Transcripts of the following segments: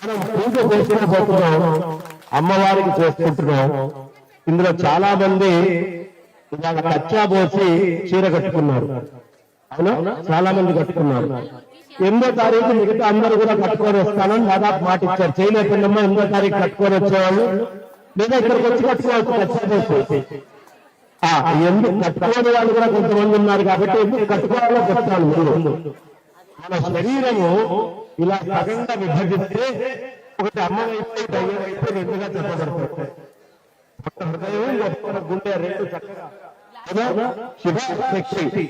మనం పూజ చేసిపోతున్నాం, అమ్మవారికి చేసుకుంటున్నాం. ఇందులో చాలా మంది ఇవాళ కచ్చా పోసి చీర కట్టుకున్నారు. అవునా, చాలా మంది కట్టుకున్నారు. 8వ తారీఖు మిగతా అందరూ కూడా కట్టుకొని వస్తానని దాదాపు మాట ఇచ్చారు. చేయలేకపోయినమ్మా 8వ తారీఖు కట్టుకొని వచ్చేవాళ్ళు, లేదా ఇక్కడికి వచ్చి కట్టుకోవచ్చు కచ్చా పోసి. ఎందుకు కట్టుకోని వాళ్ళు కూడా కొంతమంది ఉన్నారు కాబట్టి ఎందుకు కట్టుకోవాలో చెప్తాను. మన శరీరము ఇలా సగంగా విభజిస్తే ఒకటి అమ్మవైపు దయ్యమైతే రెండుగా చెప్పబడుతుంది. హృదయం గుండె రెండు చక్కగా శివశక్తి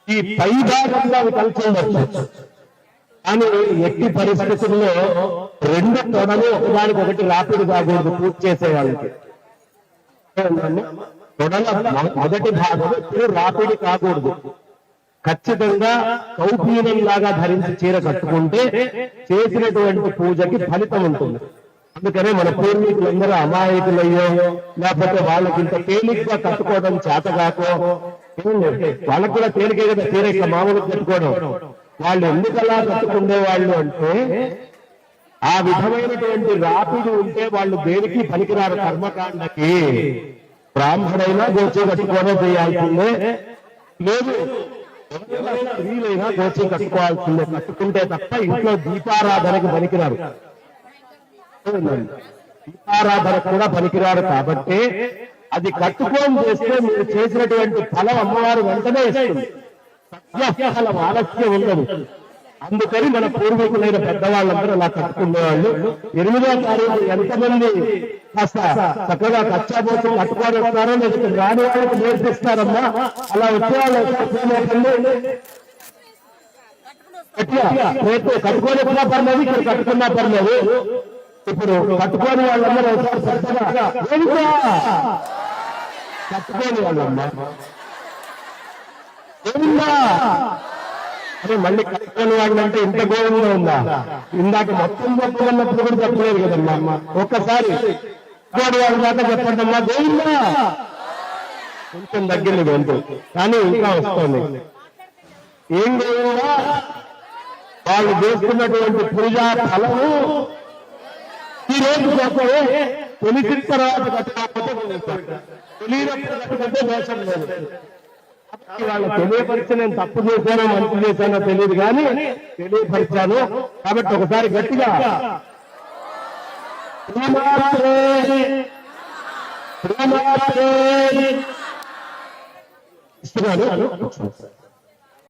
ఈ పై భాగంగా కలిసి ఉండొచ్చు. కానీ ఎట్టి పరిస్థితుల్లో రెండు తొడలు ఒకదానికొకటి రాపిడి కాకూడదు. పూజ చేసే వాళ్ళకి తొడల మొదటి భాగం ఎప్పుడు రాపిడి కాకూడదు. ఖచ్చితంగా కౌపీనం లాగా ధరించి చీర కట్టుకుంటే చేసినటువంటి పూజకి ఫలితం ఉంటుంది. అందుకనే మన పూర్వీకులందరూ అమాయకులయ్యో, లేకపోతే వాళ్ళకి ఇంత తేలిగ్గా కట్టుకోవడం చేతగాకో, వాళ్ళకు కూడా తేలికే కదా చీర ఇట్లా మామూలుగా కట్టుకోవడం. వాళ్ళు ఎందుకలా కట్టుకునే వాళ్ళు అంటే ఆ విధమైనటువంటి రాపిడి ఉంటే వాళ్ళు దేనికి పనికిరారు. కర్మకాండకి బ్రాహ్మణైనా గోచే కట్టుకోవడం చేయాల్సిందే, లేదు స్త్రీలైనా గోచే కట్టుకోవాల్సిందే. కట్టుకుంటే తప్ప ఇంట్లో దీపారాధనకి పనికిరారు. దీపారాధన కూడా పనికిరారు. కాబట్టి అది కట్టుకొని చేస్తే మీరు చేసినటువంటి ఫలం అమ్మవారు వెంటనే ఇస్తుంది. సత్యఫలం ఆలస్యం ఉండదు. అందుకని మన పూర్వీకులైన పెద్దవాళ్ళందరూ అలా కట్టుకునేవాళ్ళు. 8వ తారీఖు ఎంతమంది కాస్త చక్కగా కచ్చాపోసం కట్టుకొని వస్తారో లేకపోతే రాని వాళ్ళకి నేర్పిస్తారమ్మా. అలా వచ్చే వాళ్ళు కట్టుకొని కూడా పర్లేదు, ఇక్కడ కట్టుకున్నా పర్లేదు. ఇప్పుడు కట్టుకోని వాళ్ళందరూ కట్టుకోని వాళ్ళమ్మా అదే మళ్ళీ కట్టుకోని వాళ్ళంటే ఇంత గోవిందా ఉందా? ఇందాక మొత్తం చెప్పుకున్నప్పుడు కూడా చెప్పలేదు కదమ్మా అమ్మ. ఒక్కసారి కట్టుకోని వాళ్ళ దాకా చెప్పండి అమ్మా గోవిందా. కొంచెం తగ్గింది గొంతు, కానీ ఇంకా వస్తుంది. ఏం గోవిందా? వాళ్ళు చేస్తున్నటువంటి పూజా ఫలము ఈ రోజు కోసమే తెలిసిన తర్వాత కట్టుకోకపోతే తెలియనప్పుడు కట్టుకుంటే దోషం లేదు. వాళ్ళు తెలియపరిచి నేను తప్పు చేశానో మంచి చేశానో తెలియదు, కానీ తెలియపరిచాను. కాబట్టి ఒకసారి గట్టిగా ఇస్తున్నాను.